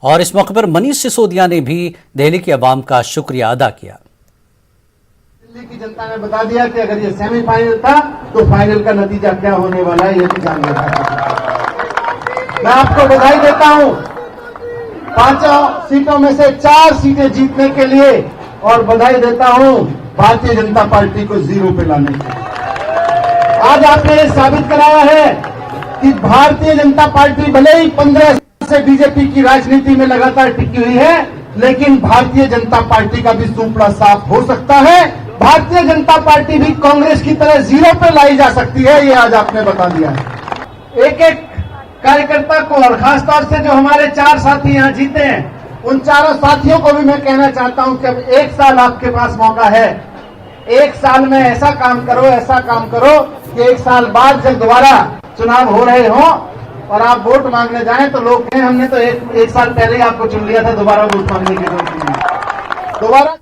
और इस मौके पर मनीष सिसोदिया ने भी दिल्ली की आवाम का शुक्रिया अदा किया। दिल्ली की जनता ने बता दिया कि अगर ये सेमीफाइनल था तो फाइनल का नतीजा क्या होने वाला है, ये भी जान लेता। मैं आपको बधाई देता हूं 5 सीटों में से 4 सीटें जीतने के लिए, और बधाई देता हूं भारतीय जनता पार्टी को 0 पे लाने के लिए। आज आपने ये साबित कराया है कि भारतीय जनता पार्टी भले ही 15 साल से बीजेपी की राजनीति में लगातार टिकी हुई है, लेकिन भारतीय जनता पार्टी का भी सूपड़ा साफ हो सकता है। भारतीय जनता पार्टी भी कांग्रेस की तरह 0 पे लाई जा सकती है, ये आज आपने बता दिया है। एक एक कार्यकर्ता को, और खासतौर से जो हमारे 4 साथी यहाँ जीते हैं, उन चारों साथियों को भी मैं कहना चाहता हूं कि अब 1 साल आपके पास मौका है। 1 साल में ऐसा काम करो कि 1 साल बाद जब दोबारा चुनाव हो रहे हो और आप वोट मांगने जाएं तो लोग कहें हमने तो एक साल पहले ही आपको चुन लिया था, दोबारा वोट मांगने की जरूरत नहीं। दोबारा